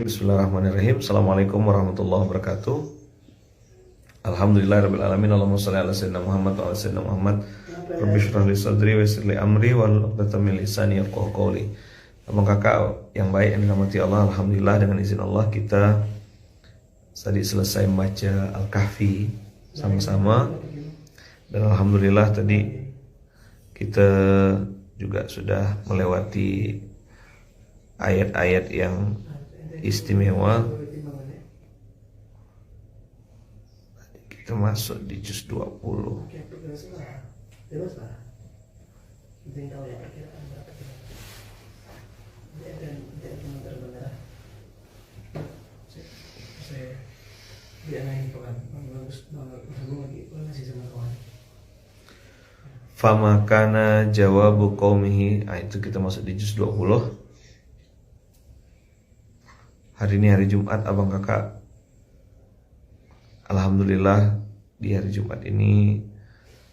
Bismillahirrahmanirrahim. Assalamualaikum warahmatullahi wabarakatuh. Alhamdulillahirrabbilalamin. Allahumma sholli ala sayyidina Muhammad wa ala sayyidina Muhammad. Rabbi shrah li sadri wa yassir li amri wahlul 'uqdatam min lisani yafqahu qawli. Abang kakak yang baik yang dirahmati Allah, alhamdulillah dengan izin Allah kita tadi selesai membaca Al-Kahfi sama-sama. Dan alhamdulillah tadi kita juga sudah melewati ayat-ayat yang istimewa. Kita masuk di juz 20. Famakana jawabu qaumihi. Itu kita masuk di juz 20. Hari ini hari Jumat abang kakak. Alhamdulillah di hari Jumat ini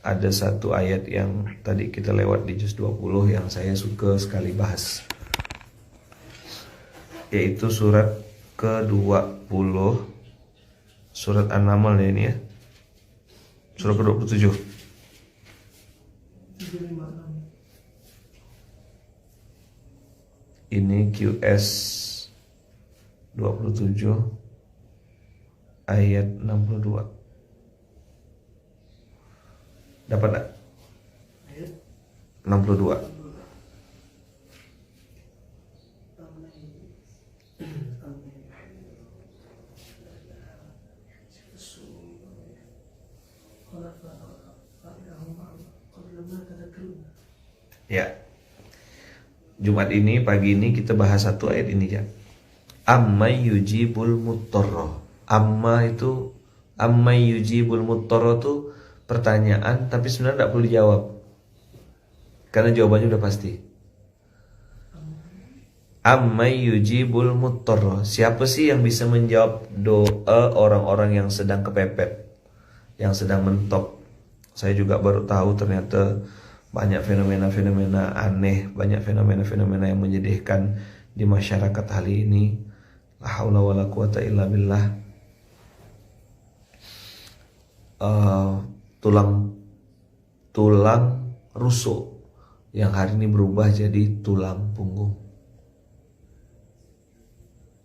ada satu ayat yang tadi kita lewat di juz 20 yang saya suka sekali bahas, yaitu surat ke-20, surat An-Naml ya ini ya, surat ke-27. Ini QS 27 ayat 62. Dapat tak? 62. Ya. Jumat ini, pagi ini kita bahas satu ayat ini ya. Amma yujibul muttarra. Amma yujibul muttarra itu pertanyaan, tapi sebenarnya tidak perlu dijawab karena jawabannya udah pasti. Amma yujibul muttarra. Siapa sih yang bisa menjawab doa orang-orang yang sedang kepepet, yang sedang mentok? Saya juga baru tahu ternyata banyak fenomena-fenomena aneh, banyak fenomena-fenomena yang menyedihkan di masyarakat hari ini. La haula wala quwata illa billah. Tulang rusuk yang hari ini berubah jadi tulang punggung.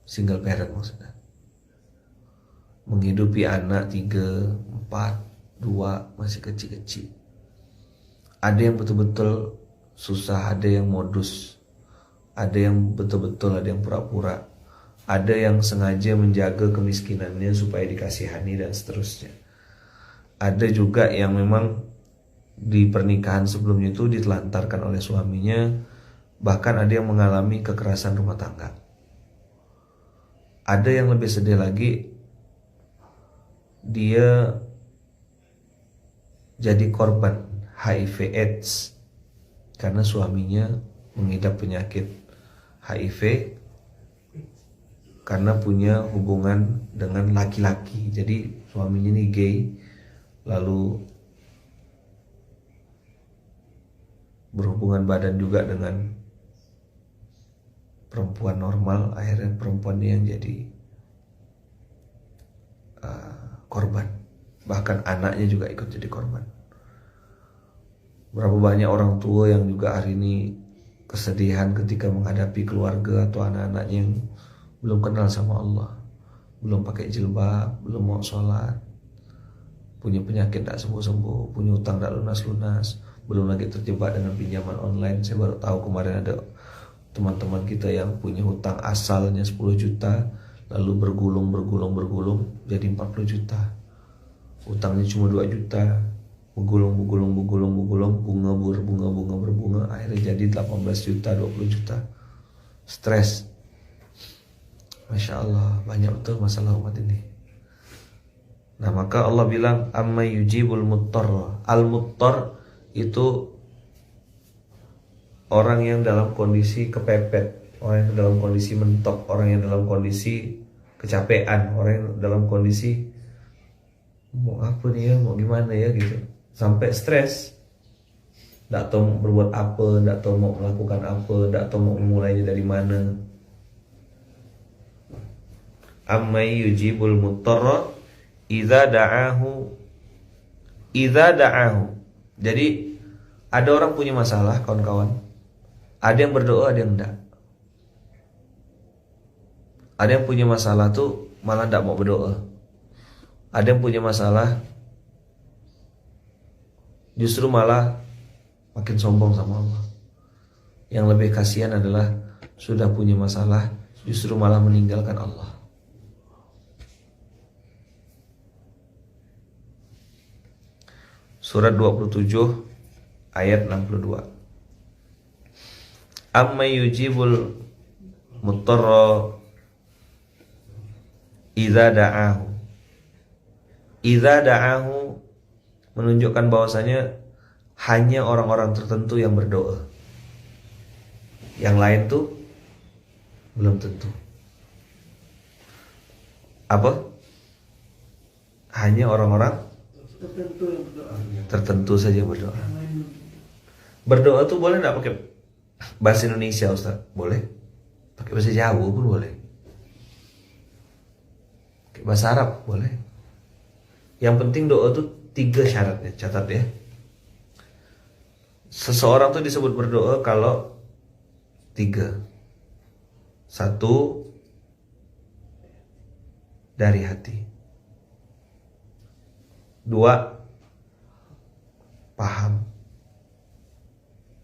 Single parent maksudnya. Menghidupi anak 3, 4, 2 masih kecil-kecil. Ada yang betul-betul susah, ada yang modus, ada yang betul-betul, ada yang pura-pura. Ada yang sengaja menjaga kemiskinannya supaya dikasihani dan seterusnya. Ada juga yang memang di pernikahan sebelumnya itu ditelantarkan oleh suaminya. Bahkan ada yang mengalami kekerasan rumah tangga. Ada yang lebih sedih lagi, dia jadi korban HIV AIDS karena suaminya mengidap penyakit HIV karena punya hubungan dengan laki-laki. Jadi suaminya ini gay, lalu berhubungan badan juga dengan perempuan normal. Akhirnya perempuan yang jadi korban. Bahkan anaknya juga ikut jadi korban. Berapa banyak orang tua yang juga hari ini kesedihan ketika menghadapi keluarga atau anak-anaknya yang belum kenal sama Allah, belum pakai jilbab, belum mau sholat, punya penyakit tak sembuh-sembuh, punya utang tak lunas-lunas, belum lagi terjebak dengan pinjaman online. Saya baru tahu kemarin ada teman-teman kita yang punya hutang asalnya 10 juta, lalu bergulung jadi 40 juta. Utangnya cuma 2 juta, bunga berbunga, akhirnya jadi 18 juta, 20 juta. Stres. Masya Allah, banyak betul masalah umat ini. Nah maka Allah bilang amma yujibul muttar. Al-muttar itu orang yang dalam kondisi kepepet, orang yang dalam kondisi mentok, orang yang dalam kondisi kecapean, orang yang dalam kondisi mau apa nih ya, mau gimana ya gitu, sampai stres. Nggak tahu mau berbuat apa, nggak tahu mau melakukan apa, nggak tahu mau memulainya dari mana. Ammay yujibul muttarra idza da'ahu. Jadi ada orang punya masalah, kawan-kawan. Ada yang berdoa, ada yang enggak. Ada yang punya masalah tuh malah enggak mau berdoa. Ada yang punya masalah justru malah makin sombong sama Allah. Yang lebih kasihan adalah sudah punya masalah justru malah meninggalkan Allah. Surat 27 ayat 62. Amma yujibul muttarra idza da'ahu. Idza da'ahu menunjukkan bahwasanya hanya orang-orang tertentu yang berdoa. Yang lain tuh belum tentu. Apa? Hanya orang-orang tertentu saja berdoa. Berdoa tuh boleh nggak pakai bahasa Indonesia, Ustaz? Boleh. Pakai bahasa Jawa pun boleh. Pakai bahasa Arab boleh. Yang penting doa tuh 3 syaratnya, catat ya. Seseorang tuh disebut berdoa kalau 3. 1, dari hati. 2, paham.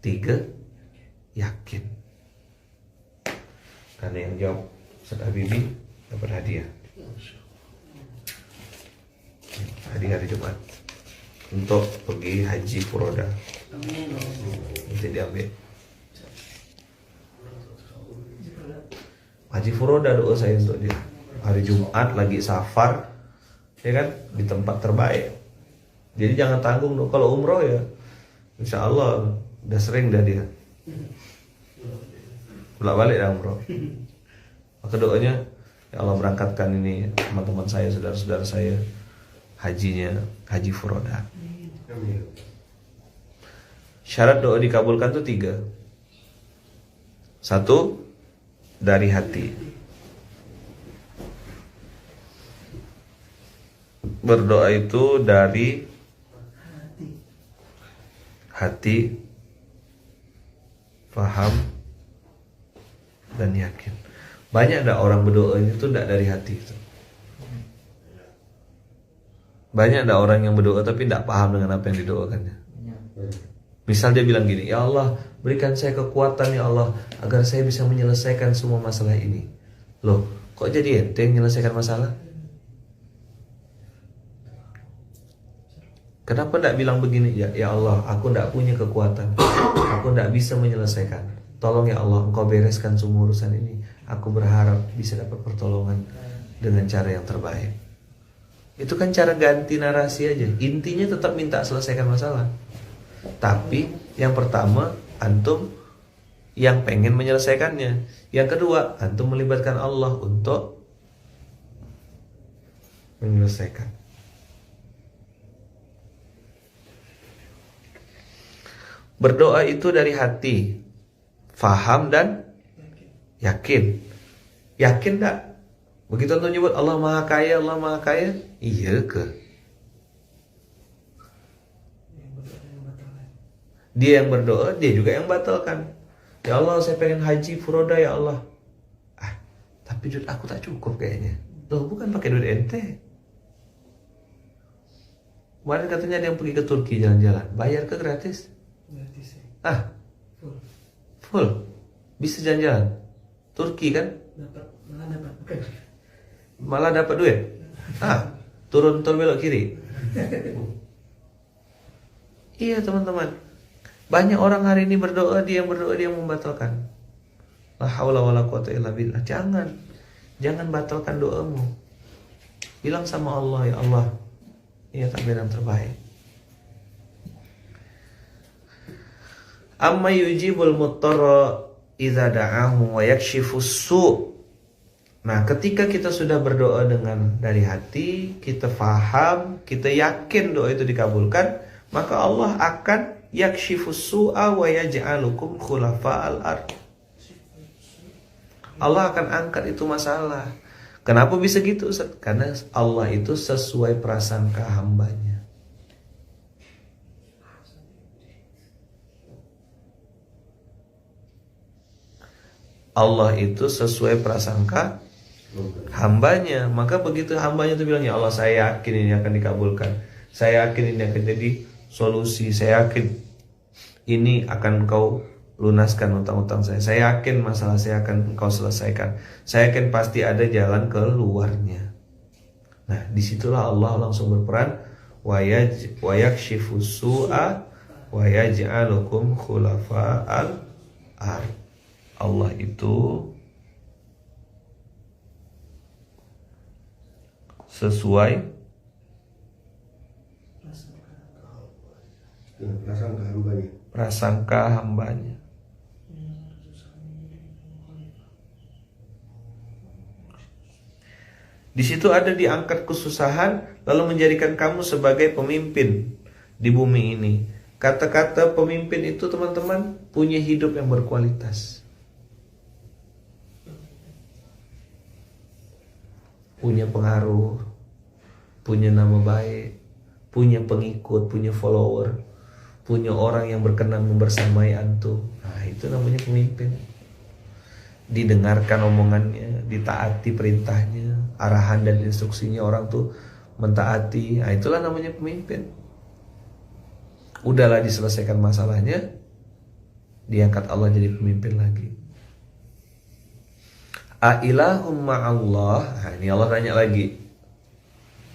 3, yakin. Karena yang jawab Ustaz Habibie dapat hadiah. Hadiah hari Jumat untuk pergi haji furoda. Nanti diambil. Haji furoda doa saya untuk dia. Hari Jumat lagi safar, ya kan, di tempat terbaik. Jadi jangan tanggung dong. Kalau umroh ya, insya Allah udah sering dah dia. Bolak balik dah umroh. Maka doanya, ya Allah berangkatkan ini teman-teman saya, saudara-saudara saya, hajinya, haji furoda. Syarat doa dikabulkan tuh 3. 1, dari hati. Berdoa itu dari hati, paham, dan yakin. Banyak ada orang berdoa itu tidak dari hati itu. Banyak ada orang yang berdoa tapi tidak paham dengan apa yang didoakannya. Misal dia bilang gini, ya Allah berikan saya kekuatan ya Allah agar saya bisa menyelesaikan semua masalah ini. Loh, kok jadi ente yang menyelesaikan masalah? Kenapa tidak bilang begini, ya Allah aku tidak punya kekuatan, aku tidak bisa menyelesaikan. Tolong ya Allah engkau bereskan semua urusan ini. Aku berharap bisa dapat pertolongan dengan cara yang terbaik. Itu kan cara ganti narasi aja. Intinya tetap minta selesaikan masalah. Tapi yang pertama antum yang pengen menyelesaikannya. Yang kedua antum melibatkan Allah untuk menyelesaikan. Berdoa itu dari hati, faham dan yakin. Yakin tak? Begitu antum nyebut Allah Maha Kaya, Allah Maha Kaya, iya ke? Dia yang berdoa, dia juga yang batalkan. Ya Allah saya pengen haji furoda ya Allah. Tapi duit aku tak cukup kayaknya. Loh bukan pakai duit ente. Kemarin katanya ada yang pergi ke Turki jalan-jalan. Bayar ke gratis? Gratis ya. Full. Bisa jalan-jalan. Turki kan? Malah dapat duit. Turun tol belok kiri. Iya teman-teman. Banyak orang hari ini berdoa, dia yang membatalkan. La haula wala quwata illa billah. Jangan batalkan doamu. Bilang sama Allah, ya Allah, ini takdir yang terbaik. Amma yujibul muttarra idza da'ahu wa yakshifus su'. Nah, ketika kita sudah berdoa dengan dari hati, kita faham, kita yakin doa itu dikabulkan, maka Allah akan yakshifus su'a wa yaj'alukum khulafa'al ard. Allah akan angkat itu masalah. Kenapa bisa gitu Ustaz? Karena Allah itu sesuai prasangka hambanya. Allah itu sesuai prasangka hambanya. Maka begitu hambanya itu bilang, ya Allah saya yakin ini akan dikabulkan, saya yakin ini akan jadi solusi, saya yakin ini akan Engkau lunaskan utang-utang saya yakin masalah saya akan Engkau selesaikan, saya yakin pasti ada jalan keluarnya. Nah disitulah Allah langsung berperan, wa yakshifu su'a wa yaj'alukum khulafa'al ard. Allah itu sesuai prasangka hambanya. Di situ ada diangkat kesusahan lalu menjadikan kamu sebagai pemimpin di bumi ini. Kata-kata pemimpin itu teman-teman punya hidup yang berkualitas, punya pengaruh, punya nama baik, punya pengikut, punya follower, punya orang yang berkenan membersamai antum. Nah itu namanya pemimpin. Didengarkan omongannya, ditaati perintahnya, arahan dan instruksinya orang tuh mentaati. Nah itulah namanya pemimpin. Udahlah diselesaikan masalahnya, diangkat Allah jadi pemimpin lagi. Ailahum ma'allah. Nah ini Allah tanya lagi,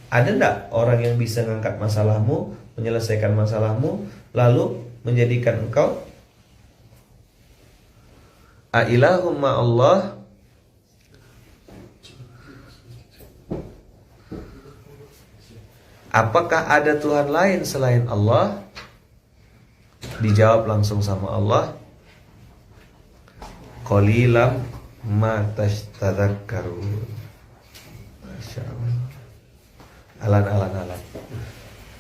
ada enggak orang yang bisa mengangkat masalahmu, menyelesaikan masalahmu, lalu menjadikan engkau ailahum ma'allah? Apakah ada Tuhan lain selain Allah? Dijawab langsung sama Allah, qalilam ma tadhakkarun. Masya Allah. Alan.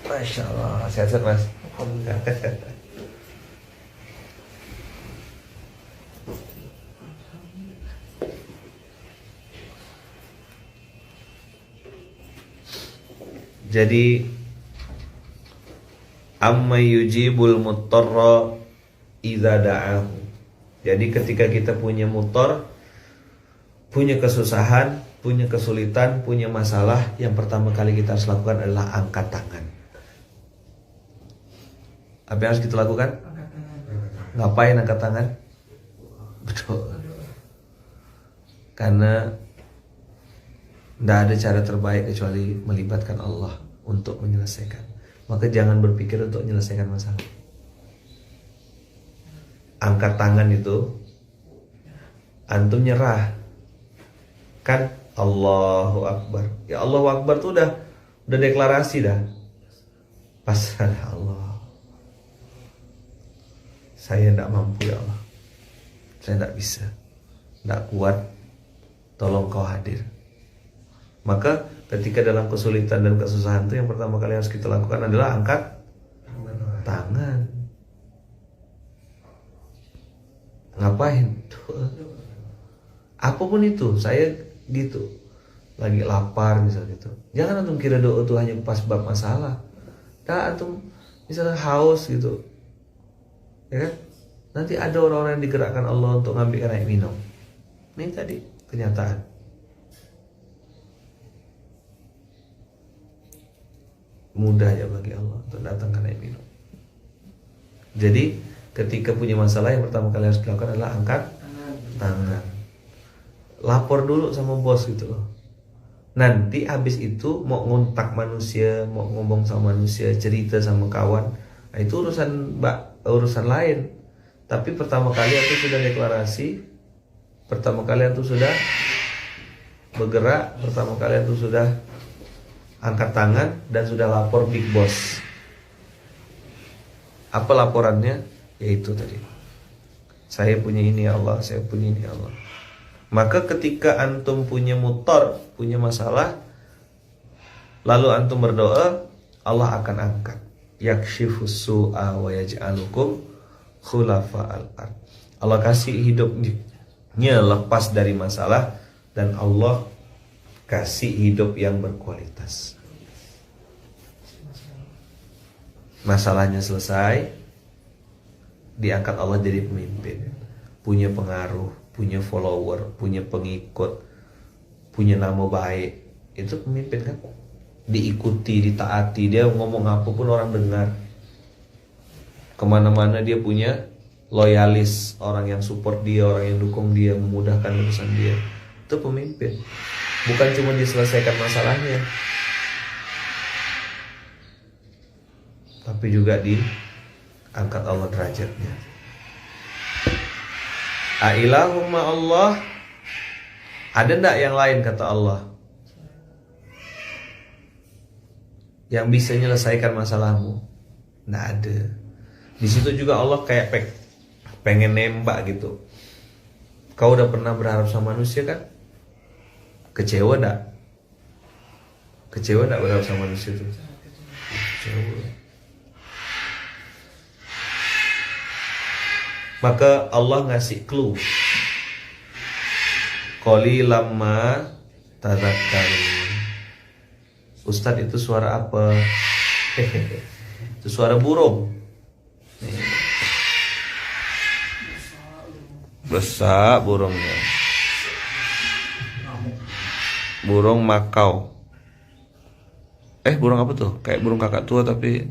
Masya Allah. Sehat-sehat mas. Alhamdulillah. Jadi amma yujibul muttarra idza da'ahu. Jadi ketika kita punya mutar, punya kesusahan, punya kesulitan, punya masalah, yang pertama kali kita harus lakukan adalah angkat tangan. Apa yang harus kita lakukan? Ngapain angkat tangan? Betul. Karena tidak ada cara terbaik kecuali melibatkan Allah untuk menyelesaikan. Maka jangan berpikir untuk menyelesaikan masalah. Angkat tangan itu antum nyerah. Kan Allahu Akbar. Ya Allahu Akbar tuh udah deklarasi dah. Pasrah Allah. Saya tidak mampu ya Allah. Saya tidak bisa. Tidak kuat. Tolong kau hadir. Maka ketika dalam kesulitan dan kesusahan itu yang pertama kali harus kita lakukan adalah angkat tangan. Ngapain? Apapun itu, saya gitu. Lagi lapar misalnya gitu. Jangan antum kira doa itu hanya pas bab masalah. Nah, antum misalnya haus gitu. Ya kan? Nanti ada orang-orang yang digerakkan Allah untuk ngambil air minum. Ini tadi kenyataan. Mudah ya bagi Allah untuk datangkan air minum. Jadi ketika punya masalah yang pertama kali harus dilakukan adalah angkat tangan. Lapor dulu sama bos gitu loh. Nanti habis itu mau ngontak manusia, mau ngomong sama manusia, cerita sama kawan, nah itu urusan lain. Tapi pertama kali aku sudah deklarasi, pertama kali aku sudah bergerak, pertama kali aku sudah angkat tangan dan sudah lapor big boss. Apa laporannya? Yaitu tadi, saya punya ini ya Allah, saya punya ini ya Allah. Maka ketika antum punya mutar, punya masalah, lalu antum berdoa, Allah akan angkat. Yakshifus su'a wa yaj'alukum khulafa'al ard. Allah kasih hidupnya lepas dari masalah dan Allah kasih hidup yang berkualitas. Masalahnya selesai, diangkat Allah jadi pemimpin, punya pengaruh, punya follower, punya pengikut, punya nama baik. Itu pemimpin kan, diikuti, ditaati, dia ngomong apapun orang dengar. Kemana-mana dia punya loyalis, orang yang support dia, orang yang dukung dia, memudahkan urusan dia. Itu pemimpin. Bukan cuma diselesaikan masalahnya, tapi juga diangkat Allah derajatnya. Ailahumma Allah, ada ndak yang lain kata Allah yang bisa menyelesaikan masalahmu? Nggak ada. Di situ juga Allah kayak pengen nembak gitu. Kau udah pernah berharap sama manusia kan? Kecewa ndak? Kecewa ndak berharap sama manusia itu? Kecewa. Maka Allah ngasih clue. Qalilam ma tadhakkarun. Ustadz, itu suara apa? Itu suara burung. Besar burungnya. Burung makau. Burung apa tuh? Kayak burung kakak tua tapi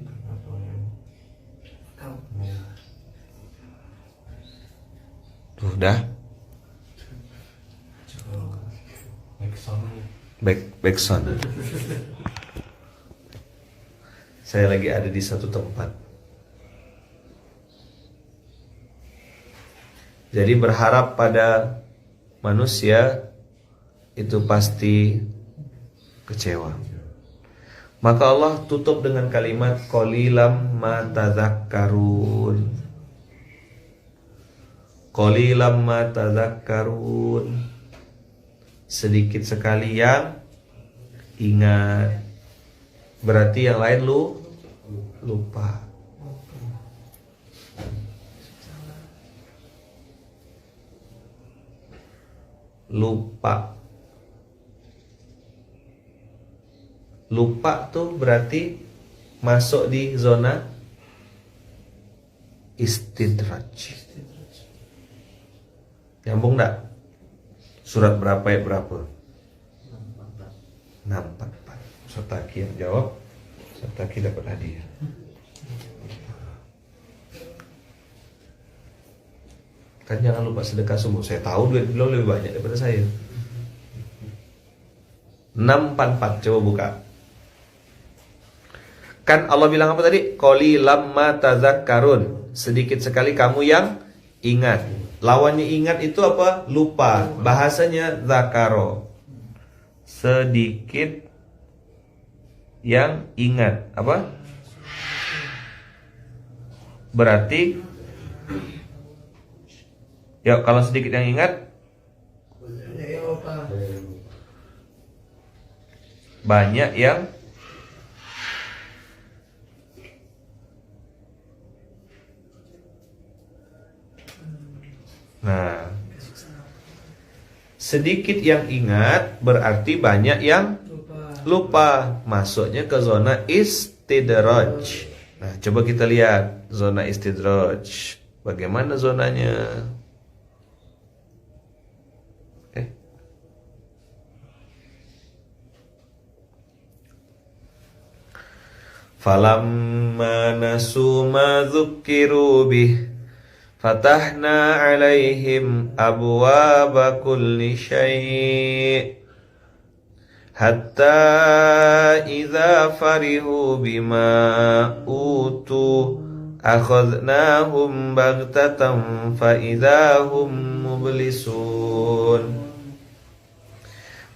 tuh dah. Back sound. Saya lagi ada di satu tempat. Jadi berharap pada manusia itu pasti kecewa. Maka Allah tutup dengan kalimat qalilam ma tadhakkarun. Qalilam ma tadhakkarun. Sedikit sekali yang ingat. Berarti yang lain lupa. Lupa tuh berarti masuk di zona istidraj. Nyambung enggak? Surat berapa ayat berapa? 644. Ustaz Taki yang jawab. Ustaz Taki dapat hadiah. Kan jangan lupa sedekah subuh. Saya tahu duit beliau lebih banyak daripada saya. 644, coba buka. Kan Allah bilang apa tadi? Qalilam ma tadhakkarun. Sedikit sekali kamu yang ingat. Lawannya ingat itu apa? Lupa. Bahasanya zakaro. Sedikit yang ingat. Apa? Berarti ya kalau sedikit yang ingat, banyak yang sedikit yang ingat berarti banyak yang lupa. Masuknya ke zona istidraj. Nah, coba kita lihat zona istidraj. Bagaimana zonanya? Falamma nasu ma dzukkiru bih fatahna alaihim abwaba kulli syai' hatta idza farihu bima utu akhadnahum baghtatan fa idza hum mublisun.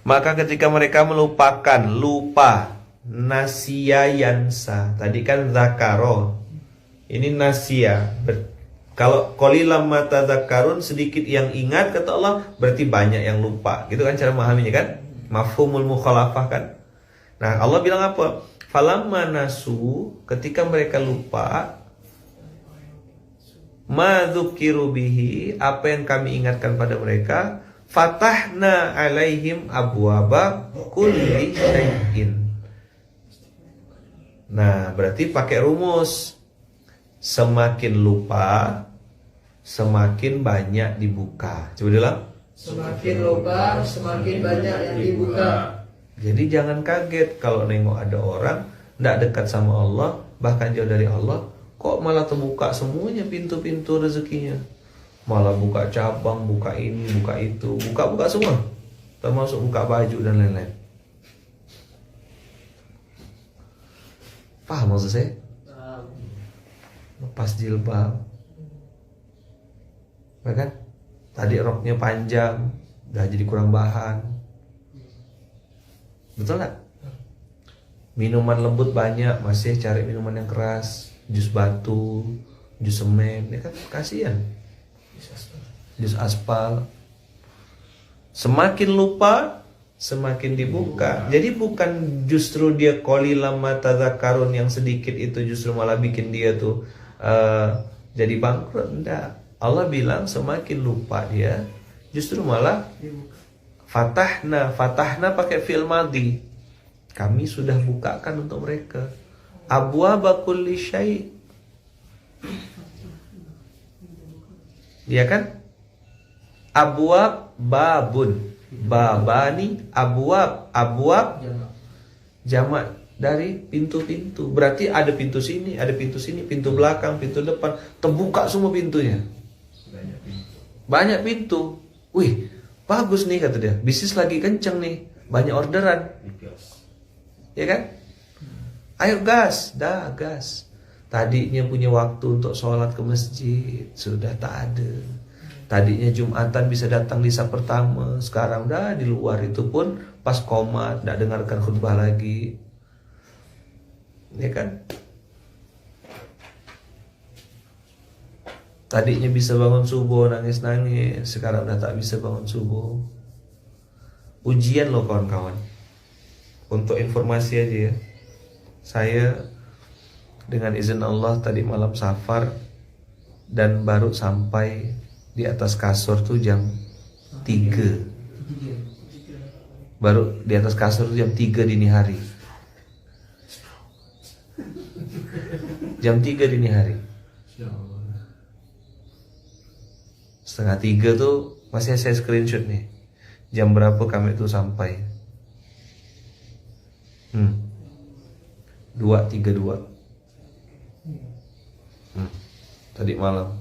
Maka ketika mereka lupa, nasia yansa. Tadi kan zakaro, ini nasia. Kalau qalilam ma tadhakkarun, sedikit yang ingat kata Allah, berarti banyak yang lupa. Gitu kan cara memahaminya kan? Mafhumul mukhalafah kan? Nah, Allah bilang apa? Falamma nasu, ketika mereka lupa, ma dzukiru bihi, apa yang kami ingatkan pada mereka, Fatahna alaihim abwaba kulli syai'in. Nah, berarti pakai rumus. Semakin lupa, semakin banyak dibuka. Coba diulang. Semakin lupa, semakin banyak yang dibuka. Jadi jangan kaget kalau nengok ada orang tidak dekat sama Allah, bahkan jauh dari Allah, kok malah terbuka semuanya pintu-pintu rezekinya. Malah buka cabang, buka ini, buka itu, buka semua. Termasuk buka baju dan lain-lain. Paham maksud saya? Lepas jilbab, kan? Tadi roknya panjang, udah jadi kurang bahan. Betul nggak? Minuman lembut banyak, masih cari minuman yang keras, jus batu, jus semen, ya kan? Kasihan. Jus aspal. Semakin lupa, semakin dibuka. Jadi bukan justru dia qalilan ma tadzakarun, yang sedikit itu justru malah bikin dia tuh jadi bangkrut. Enggak. Allah bilang semakin lupa dia justru malah fatahna pakai fi'il madhi. Kami sudah bukakan untuk mereka abwaaba kulli syai'. Iya kan? Abwab babun, babani, abwab jamak dari pintu-pintu. Berarti ada pintu sini, pintu belakang, pintu depan, terbuka semua pintunya. Banyak pintu. Wih, bagus nih kata dia. Bisnis lagi kenceng nih, banyak orderan. Ya kan? Ayo gas. Tadinya punya waktu untuk sholat ke masjid, sudah tak ada. Tadinya Jumatan bisa datang di saat pertama, sekarang udah di luar, itu pun pas qomat, tidak dengarkan khutbah lagi. Ya kan? Tadinya bisa bangun subuh nangis-nangis, sekarang udah tak bisa bangun subuh. Ujian loh kawan-kawan. Untuk informasi aja ya, saya dengan izin Allah tadi malam safar dan baru sampai di atas kasur tuh jam 3. Baru di atas kasur tuh jam 3 dini hari. Jam 3 dini hari. Setengah 3 tuh masih saya screenshot nih. Jam berapa kami tuh sampai? 2:32. Tadi malam.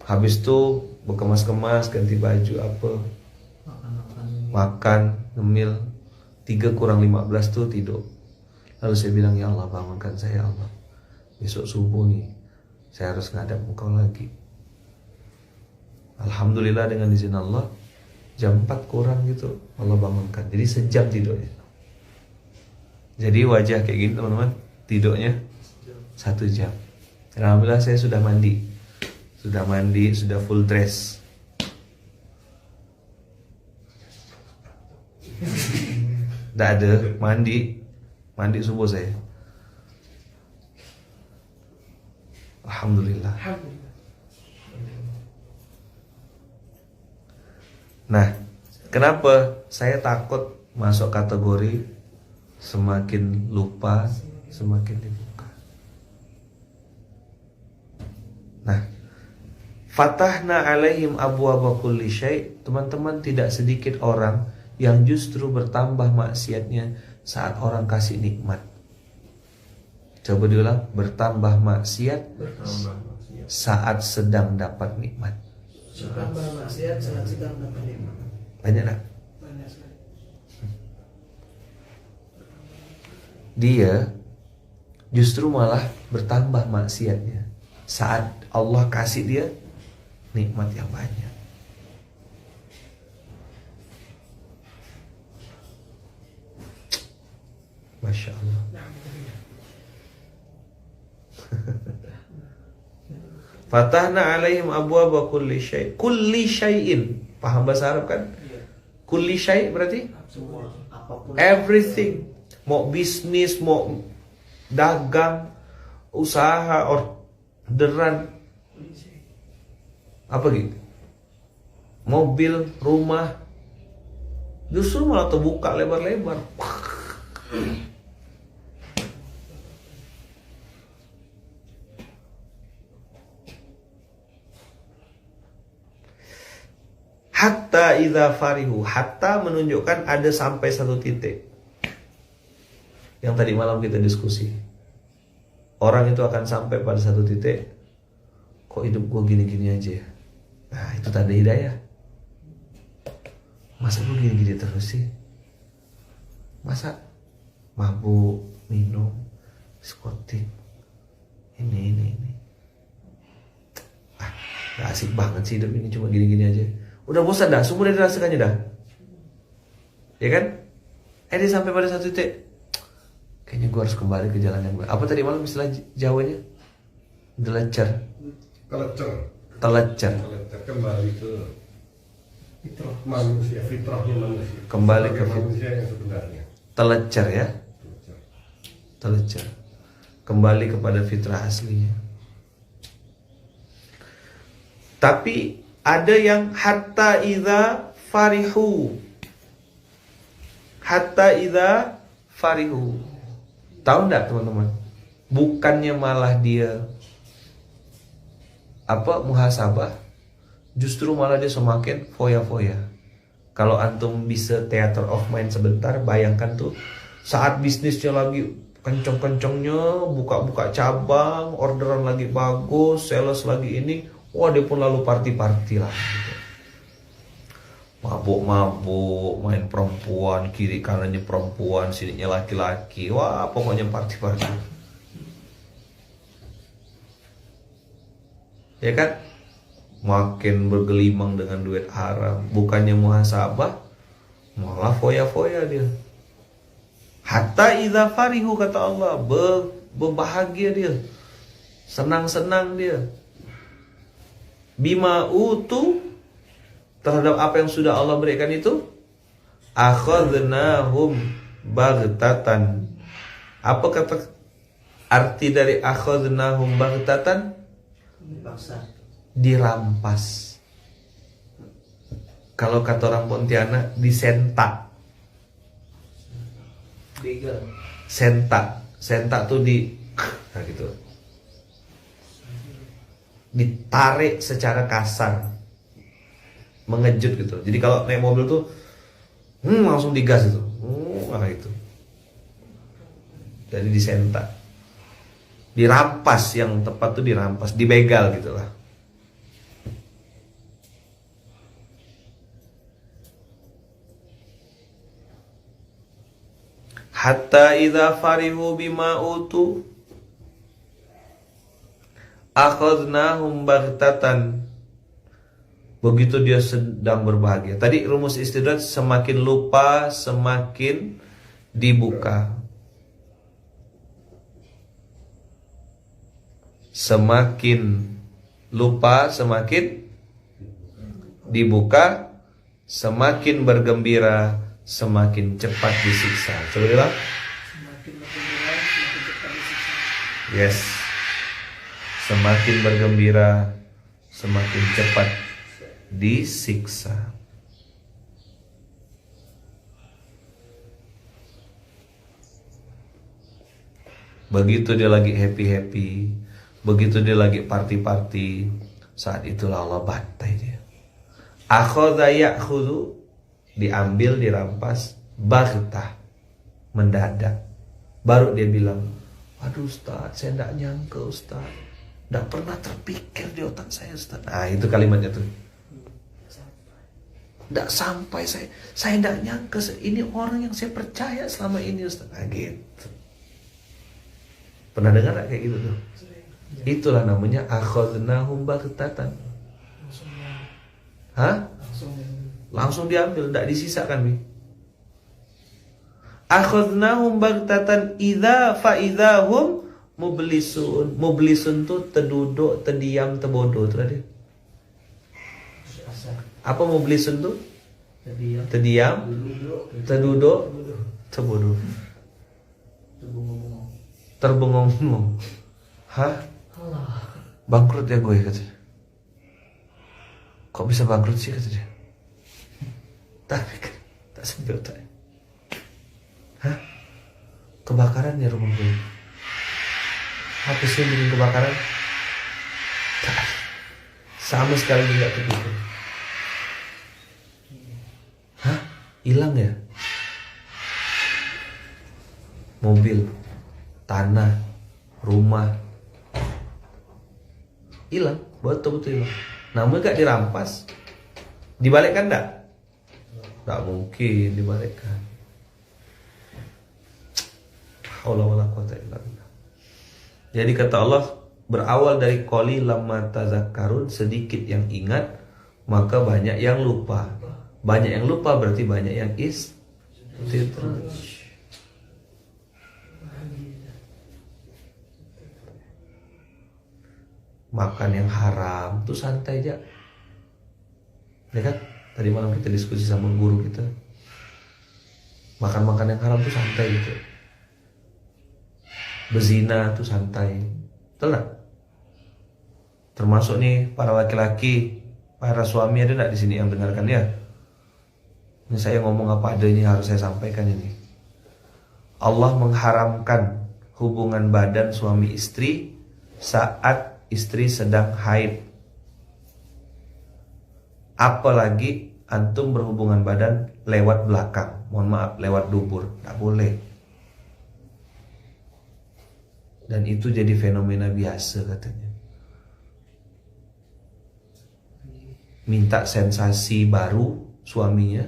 Habis tuh berkemas-kemas, ganti baju apa, makan, ngemil. 3:15 tuh tidur. Lalu saya bilang, ya Allah bangunkan saya, ya Allah. Besok subuh nih saya harus ngadap Engkau lagi. Alhamdulillah dengan izin Allah jam 4 kurang gitu Allah bangunkan. Jadi sejam tidurnya. Jadi wajah kayak gini teman-teman, tidurnya 1 jam. Alhamdulillah saya sudah mandi, sudah full dress. Tidak ada mandi subuh saya. Alhamdulillah. Nah, kenapa saya takut masuk kategori semakin lupa, semakin dibuka? Nah, fatahna alaihim abwaaba kulli syai'. Teman-teman, tidak sedikit orang yang justru bertambah maksiatnya saat orang kasih nikmat. Coba diulang, bertambah maksiat saat sedang dapat nikmat. Bertambah maksiat saat sedang dapat nikmat. Banyak tak? Banyak sekali. Dia justru malah bertambah maksiatnya saat Allah kasih dia nikmat yang banyak. Masya Allah. Fatahna alaihim abwaaba kulli syai'. Kulli syai'in. Paham bahasa Arab kan? Kulli syai' berarti Semua, apapun. everything. Mau bisnis, mau dagang, usaha, orderan, apa gitu. mobil, rumah, justru malah terbuka lebar-lebar. Hatta idza farihu, hatta menunjukkan ada sampai satu titik. Yang tadi malam kita diskusi. Orang itu akan sampai pada satu titik, kok hidup gue gini-gini aja ya? Nah, itu tanda hidayah. Masa gue gini-gini terus sih? Masa mabuk, minum, diskotik, ini. Gak asik banget sih hidup ini, cuma gini-gini aja. Udah bosan dah, semua udah dirasakannya dah. Ya kan? Dia sampai pada satu titik, kayaknya gue harus kembali ke jalan yang benar. Apa tadi malam istilah Jawanya? Delecer. Telecer. Kembali ke fitrah manusia, fitrahnya manusia. Kembali ke manusia yang sebenarnya. Telecer ya. Telecer. Kembali kepada fitrah aslinya. Tapi ada yang hatta idza farihu. Hatta idza farihu. Tahu enggak teman-teman? Bukannya malah dia muhasabah, justru malah dia semakin foya-foya. Kalau antum bisa theater of mind sebentar, bayangkan tuh saat bisnisnya lagi kenceng-kencengnya, buka-buka cabang, orderan lagi bagus, sales lagi ini, wah dia pun lalu party-party lah gitu. Mabuk-mabuk, main perempuan, kiri kanannya perempuan, sininya laki-laki. Wah, pokoknya party-party. Ya kan? Makin bergelimang dengan duit haram. Bukannya muhasabah, malah foya-foya dia. Hatta idza farihu, kata Allah, berbahagia dia. Senang-senang dia. Bima utu, terhadap apa yang sudah Allah berikan itu, akhadnahum baghtatan. Apa kata arti dari akhadnahum baghtatan? Dirampas. Kalau kata orang Pontianak, disentak. Sentak tuh nah gitu. Ditarik secara kasar, mengejut gitu. Jadi kalau naik mobil tuh langsung digas itu. Gitu. Jadi disentak. Dirampas, yang tepat tuh dirampas, dibegal gitulah. Hatta idza farihu bima utu akhadnahum baghtatan. Begitu dia sedang berbahagia. Tadi rumus istidraj, semakin lupa semakin dibuka. Semakin lupa semakin dibuka, semakin bergembira semakin cepat disiksa. Coba bilang. Semakin bergembira, semakin cepat disiksa. Yes. Semakin bergembira, semakin cepat disiksa. Begitu dia lagi happy-happy, begitu dia lagi party-party, saat itulah Allah bantai dia. Akhadha ya'khudhu, diambil, dirampas, baghtah, mendadak. Baru dia bilang, waduh Ustaz, saya tidak nyangka Ustaz, tidak pernah terpikir di otak saya Ustaz. Nah itu kalimatnya tuh, tidak sampai, saya tidak nyangka ini orang yang saya percaya selama ini Ustaz. Nah gitu. Pernah dengar gak kayak gitu tuh? Itulah namanya akhadnahum baghtatan. Hah? Langsung diambil, tidak disisakan. Akhadnahum baghtatan idza fa idzahum mublisun. Mublisun tuh terduduk, terdiam, terbodoh tuh tadi. Apa mublisun tuh? Terdiam, terduduk, terbodoh. Terbengong-bengong. Hah? Bangkrut ya gue katanya. Kok bisa bangkrut sih katanya? Tapi kan tak sampai otak. Hah? Kebakaran ya rumah gue. Apa sih yang bikin kebakaran? Tak. Sama sekali tidak terpikir. Hah? Hilang ya? Mobil, tanah, rumah hilang, betul-betul hilang. Namun gak dirampas, dibalikkan enggak? Enggak mungkin dibalikkan. Haula wala quwata illa billah. Jadi kata Allah, berawal dari qalilan ma tazakkarun, sedikit yang ingat, maka banyak yang lupa. Banyak yang lupa berarti banyak yang istidraj. Makan yang haram tuh santai aja. Ya kan? Tadi malam kita diskusi sama guru kita. Makan-makan yang haram tuh santai gitu. Berzina tuh santai. Betul gak? Termasuk nih para laki-laki, para suami, ada gak di sini yang dengarkan ya? Ini saya ngomong apa adanya, harus saya sampaikan ini. Allah mengharamkan hubungan badan suami istri saat istri sedang haid. Apalagi antum berhubungan badan lewat belakang, mohon maaf, lewat dubur, tak boleh. Dan itu jadi fenomena biasa katanya. Minta sensasi baru suaminya,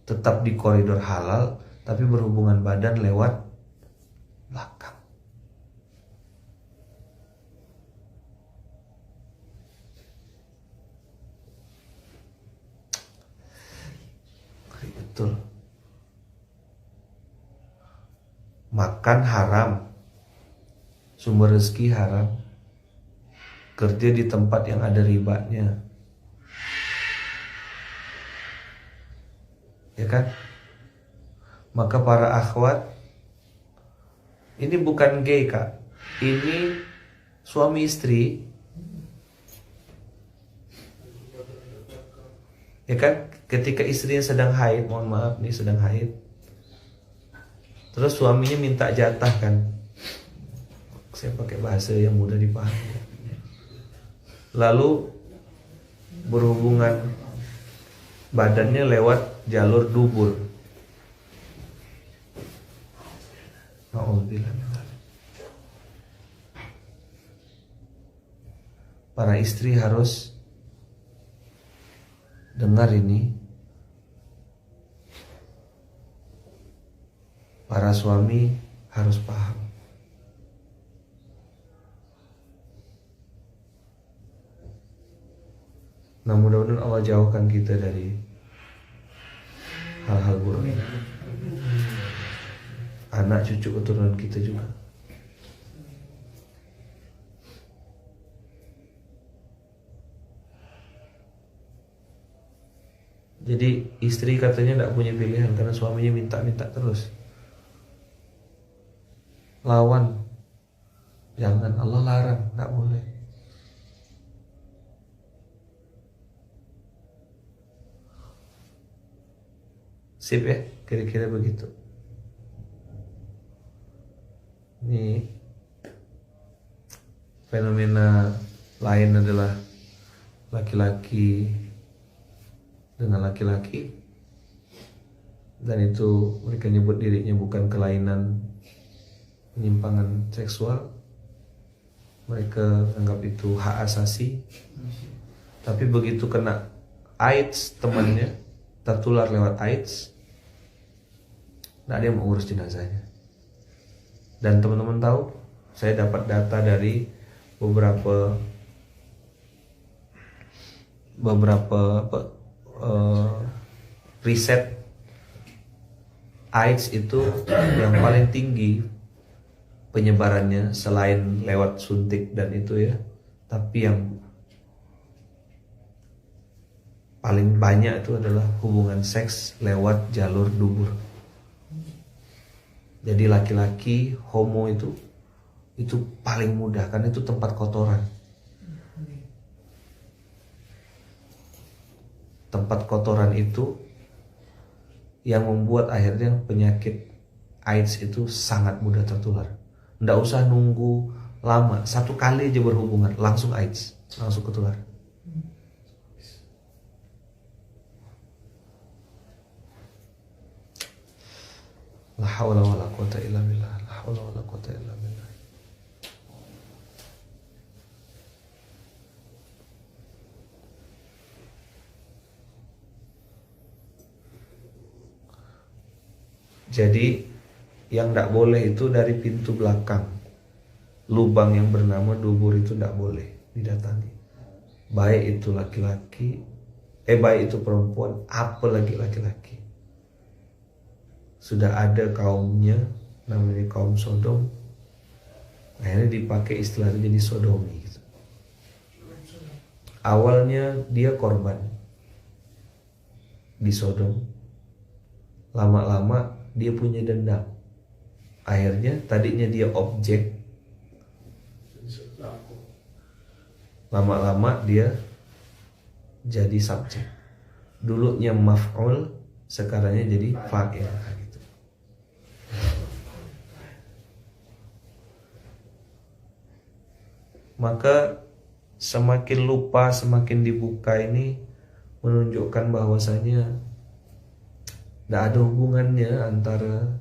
tetap di koridor halal, tapi berhubungan badan lewat belakang. Betul. Makan haram, sumber rezeki haram, kerja di tempat yang ada ribanya, ya kan? Maka para akhwat, ini bukan gay kak, ini suami istri, ya kan? Ketika istrinya sedang haid, mohon maaf nih sedang haid, terus suaminya minta jatah kan, saya pakai bahasa yang mudah dipahami, lalu berhubungan badannya lewat jalur dubur. Na'udzubillah. Para istri harus dengar ini. Para suami harus paham. Nah, mudah-mudahan Allah jauhkan kita dari hal-hal buruk. Anak cucu keturunan kita juga. Jadi istri katanya tidak punya pilihan karena suaminya minta-minta terus. Lawan, jangan, Allah larang, tidak boleh. Sip ya, kira-kira begitu. Ini fenomena lain adalah laki-laki dengan laki-laki, dan itu mereka nyebut dirinya bukan kelainan, penyimpangan seksual. Mereka anggap itu hak asasi. Tapi begitu kena AIDS temannya, tertular lewat AIDS, tidak ada yang mengurus jenazahnya. Dan teman-teman tahu, saya dapat data dari beberapa riset. AIDS itu yang paling tinggi penyebarannya selain lewat suntik dan itu ya, tapi yang paling banyak itu adalah hubungan seks lewat jalur dubur. Jadi laki-laki homo itu paling mudah karena itu tempat kotoran. Tempat kotoran itu yang membuat akhirnya penyakit AIDS itu sangat mudah tertular. Nggak usah nunggu lama, 1 kali aja berhubungan langsung AIDS, langsung ketular. La haula wala quwata illa billah. La haula wala quwata illa billah. Jadi yang tidak boleh itu dari pintu belakang. Lubang yang bernama dubur itu tidak boleh didatangi. Baik itu laki-laki, baik itu perempuan, apalagi laki-laki. Sudah ada kaumnya, namanya kaum Sodom. Akhirnya dipakai istilah itu jadi sodomi gitu. Awalnya dia korban di Sodom. Lama-lama dia punya dendam. Akhirnya tadinya dia objek, lama-lama dia jadi subjek. Dulunya maf'ul, sekarangnya jadi fa'il gitu. Maka semakin lupa, semakin dibuka ini menunjukkan bahwasanya tidak ada hubungannya antara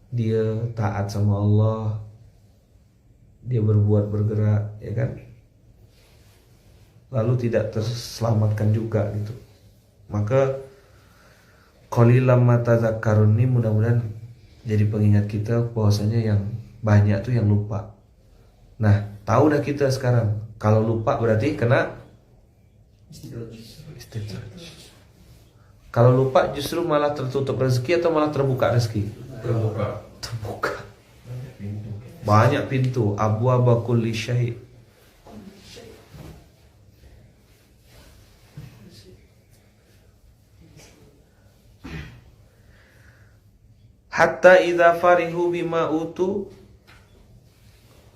dia taat sama Allah, dia berbuat bergerak, ya kan? Lalu tidak terselamatkan juga gitu. Maka qalilan ma tadzakkarun ini mudah-mudahan jadi pengingat kita bahwasanya yang banyak tuh yang lupa. Nah, tahu dah kita sekarang. Kalau lupa berarti kena istidraj. Kalau lupa justru malah tertutup rezeki atau malah terbuka rezeki? Terbuka. Banyak pintu. Abwaaba kulli syai'. Hatta idza farihu bima utu,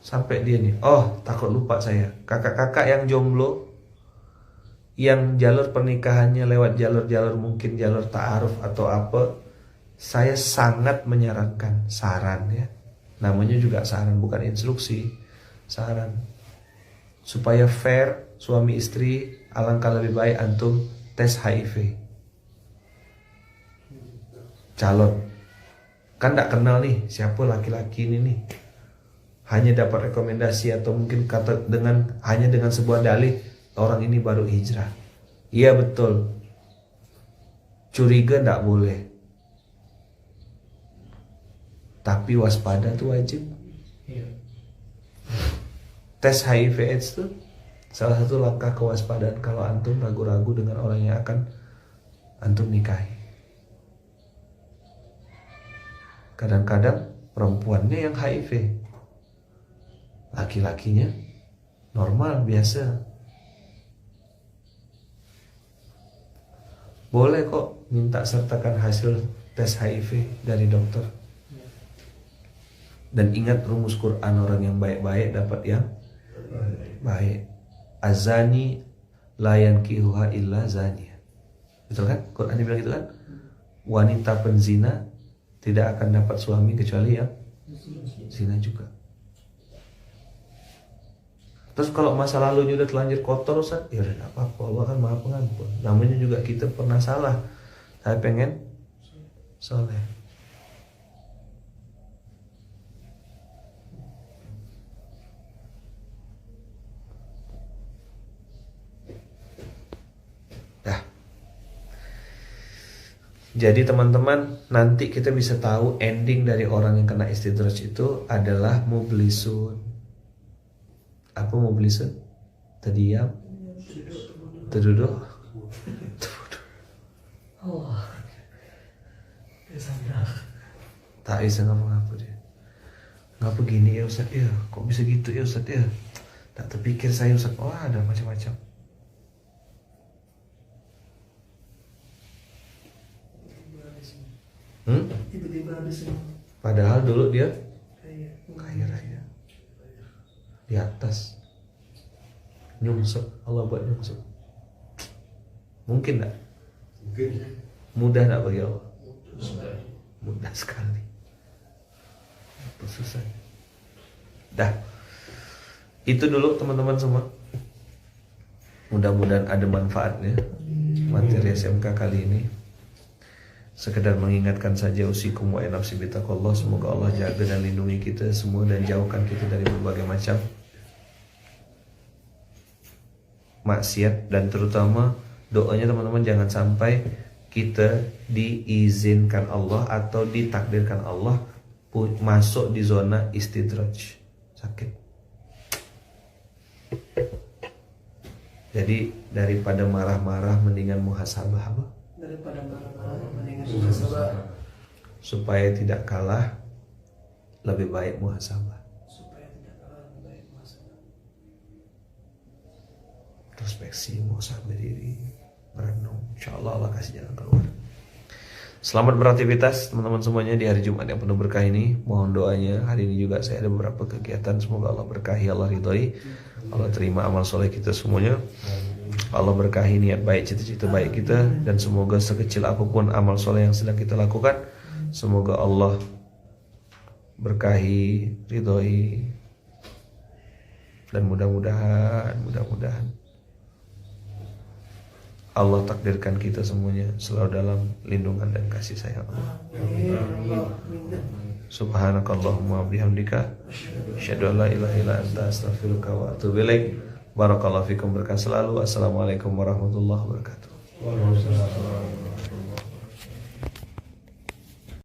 sampai dia nih, oh takut lupa saya. Kakak-kakak yang jomblo, yang jalur pernikahannya lewat jalur-jalur mungkin jalur ta'aruf atau apa, saya sangat menyarankan, saran ya, namanya juga saran bukan instruksi, saran, supaya fair suami istri, alangkah lebih baik antum tes HIV. Calon kan gak kenal nih siapa laki-laki ini nih, hanya dapat rekomendasi atau mungkin kata hanya dengan sebuah dalih, orang ini baru hijrah. Iya betul, curiga gak boleh, tapi waspada tuh wajib. Tes HIV AIDS tuh salah satu langkah kewaspadaan kalau antum ragu-ragu dengan orang yang akan antum nikahi. Kadang-kadang perempuannya yang HIV, laki-lakinya normal, biasa. Boleh kok minta sertakan hasil tes HIV dari dokter. Dan ingat rumus Quran, orang yang baik-baik dapat yang baik. Azani la yankihuha illa zaniya. Betul kan? Quran bilang gitu kan? Wanita penzina tidak akan dapat suami kecuali yang zina juga. Terus kalau masa lalunya udah terlanjur kotor, Ustaz, ya udah gak apa-apa, Allah kan Maha Pengampun. Namanya juga kita pernah salah. Saya pengen soleh. Jadi teman-teman, nanti kita bisa tahu ending dari orang yang kena istidraj itu adalah mublisun. Apa mublisun? Terdiam, terduduk. Tak bisa ngomong apa dia. Ngapa begini ya Ustaz ya? Kok bisa gitu ya Ustaz ya? Tak terpikir saya Ustaz. Oh ada macam-macam. Tiba-tiba ada semua. Padahal dulu dia Kaya raya di atas, nyungsep, Allah buat nyungsep. Mungkin tak? Mungkin. Mudah tak bagi Allah? Mudah sekali. Apa susah? Dah. Itu dulu teman-teman semua. Mudah-mudahan ada manfaatnya materi SMK kali ini. Sekedar mengingatkan saja usikum wa nafsi bitaqwallah. Semoga Allah jaga dan lindungi kita semua dan jauhkan kita dari berbagai macam maksiat, dan terutama doanya teman-teman jangan sampai kita diizinkan Allah atau ditakdirkan Allah masuk di zona istidraj, sakit. Jadi daripada marah-marah mendingan muhasabah apa? Daripada marah-marah mendingan muhasabah. Supaya tidak kalah lebih baik muhasabah. Supaya tidak kalah lebih baik muhasabah. Introspeksi, muhasabah diri, merenung. Insyaallah Allah kasih jalan keluar. Selamat beraktivitas teman-teman semuanya di hari Jumat yang penuh berkah ini. Mohon doanya. Hari ini juga saya ada beberapa kegiatan. Semoga Allah berkahi, Allah ridhoi, Allah terima amal soleh kita semuanya. Allah berkahi niat baik, cita-cita baik kita, dan semoga sekecil apapun amal soleh yang sedang kita lakukan, semoga Allah berkahi, ridhoi, dan mudah-mudahan Allah takdirkan kita semuanya selalu dalam lindungan dan kasih sayang Allah. Subhanakallahumma bihamdika asyhadu an la ilaha illa anta astaghfiruka wa atubu ilaik. Barakallahu fikum, berkah selalu. Assalamualaikum warahmatullahi wabarakatuh. Waalaikumsalam.